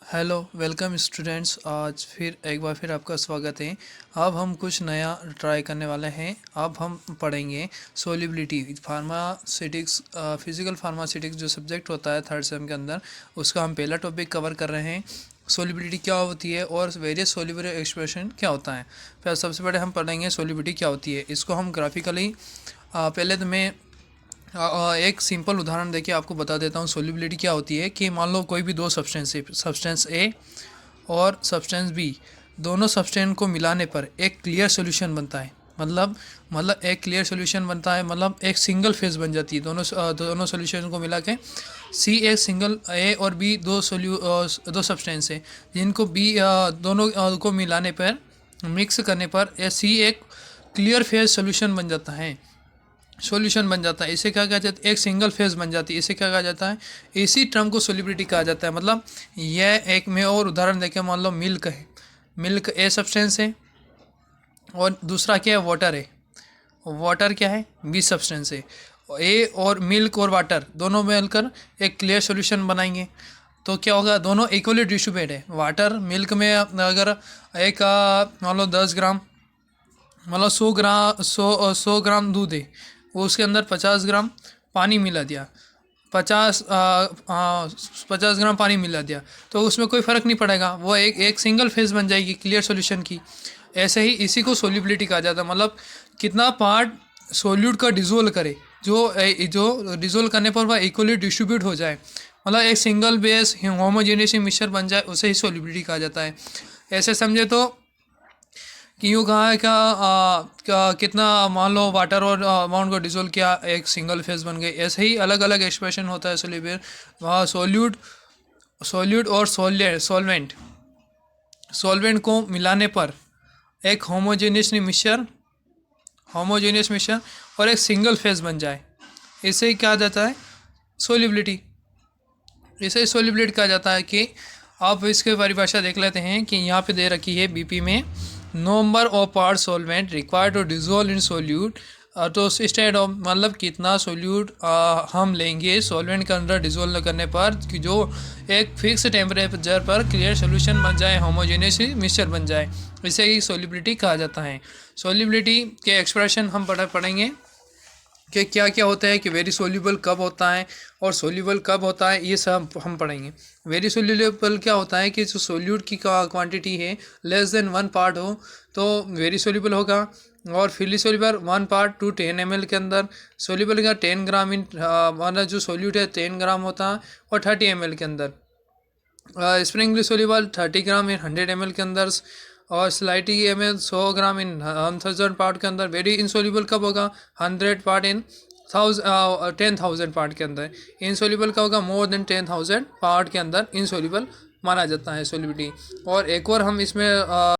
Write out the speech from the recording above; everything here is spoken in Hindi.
Hello welcome students. आज फिर एक बार फिर आपका स्वागत है। अब हम कुछ नया ट्राई करने वाले हैं। अब हम पढ़ेंगे सोलिबिलिटी फार्मास्यूटिक्स, फिजिकल फार्मास्यूटिक्स जो सब्जेक्ट होता है थर्ड सेम के अंदर, उसका हम पहला टॉपिक कवर कर रहे हैं। सोलिबिलिटी क्या होती है और वेरियस सोल्यूबल एक्सप्रेशन क्या होता है। फिर सबसे पहले हम पढ़ेंगे सोलिबिलिटी क्या होती है। इसको हम ग्राफिकली पहले तो मैं एक सिंपल उदाहरण देके आपको बता देता हूँ सोल्यूबिलिटी क्या होती है। कि मान लो कोई भी दो सब्सटेंस ए और सब्सटेंस बी, दोनों सब्सटेंस को मिलाने पर एक क्लियर सॉल्यूशन बनता है। मतलब एक क्लियर सॉल्यूशन बनता है, मतलब एक सिंगल फेज बन जाती है। दोनों सॉल्यूशन को मिला के सी एक सिंगल ए और बी दो सब्सटेंस है जिनको बी दोनों को मिलाने पर, मिक्स करने पर सी एक क्लियर फेज सॉल्यूशन बन जाता है, सॉल्यूशन बन जाता है। इसे क्या कहा जाता है? एक सिंगल फेज बन जाती है। इसे क्या कहा जाता है? इसी टर्म को सोलिबिलिटी कहा जाता है। मतलब यह एक मैं और उदाहरण देके, मान लो मिल्क है, मिल्क ए सब्सटेंस है और दूसरा क्या है? वाटर है। वाटर क्या है? बी सब्सटेंस है। ए और मिल्क और वाटर दोनों मिलकर एक क्लियर सॉल्यूशन बनाएंगे तो क्या होगा? दोनों इक्वली डिस्ट्रीब्यूटेड है। वाटर मिल्क में अगर एक मान लो 10 ग्राम, मतलब 100 ग्राम दूध है, वो उसके अंदर 50 ग्राम पानी मिला दिया, 50 ग्राम पानी मिला दिया तो उसमें कोई फ़र्क नहीं पड़ेगा, वो एक सिंगल फेज बन जाएगी क्लियर सॉल्यूशन की। ऐसे ही इसी को सोल्यूबिलिटी कहा जाता है। मतलब कितना पार्ट सोल्यूट का डिजोल्व करे, जो डिजोल्व करने पर वह इक्वली डिस्ट्रीब्यूट हो जाए, मतलब एक सिंगल बेस होमोजेनियस मिक्सचर बन जाए, उसे ही सोल्यूबिलिटी कहा जाता है। ऐसे समझे तो कि यूँ कहा है क्या कितना, मान लो वाटर और अमाउंट को डिसोल्व किया, एक सिंगल फेज बन गई। ऐसे ही अलग अलग एक्सप्रेशन होता है सोल्यूबल। वहाँ सोल्यूट और सॉल्वेंट को मिलाने पर एक होमोजेनियस मिक्सचर और एक सिंगल फेज बन जाए, इसे ही कहा जाता है सोल्यूबिलिटी। इसे सोल्यूबिलिटी कहा जाता है। कि आप इसके परिभाषा देख लेते हैं कि यहाँ पे दे रखी है बीपी में, number of part solvent required to dissolve in solute. तो स्टेट ऑफ मतलब कितना सोल्यूट हम लेंगे सॉल्वेंट के अंदर डिजोल्व करने पर कि जो एक फिक्स टेम्परेचर पर क्लियर सोल्यूशन बन जाए, होमोजेनियस मिक्सचर बन जाए, इसे ही सोल्यूबिलिटी कहा जाता है। सोल्यूबिलिटी के एक्सप्रेशन हम पढ़ेंगे कि क्या क्या होता है, कि वेरी सोल्यूबल कब होता है और सोल्यूबल कब होता है, ये सब हम पढ़ेंगे। वेरी सोल्यूबल क्या होता है? कि जो सोल्यूट की क्वांटिटी है लेस देन 1 पार्ट हो तो वेरी सोल्यूबल होगा। और freely soluble 1 part two 10 ml के अंदर सोल्यूबल का 10 ग्राम इन मतलब जो सोल्यूट है 10 ग्राम होता है और 30 ml के अंदर। स्प्रिंगली सोल्यूबल 30 ग्राम इन 100 ml के अंदर और स्लाइटी ml 100 ग्राम इन 1000 पार्ट के अंदर। वेरी इनसोल्यूबल कब होगा? 100 पार्ट इन 10,000 पार्ट के अंदर। इनसोल्यूबल का होगा मोर देन 10,000 पार्ट के अंदर इनसोल्यूबल माना जाता है सोल्यूबिलिटी। और एक और हम इसमें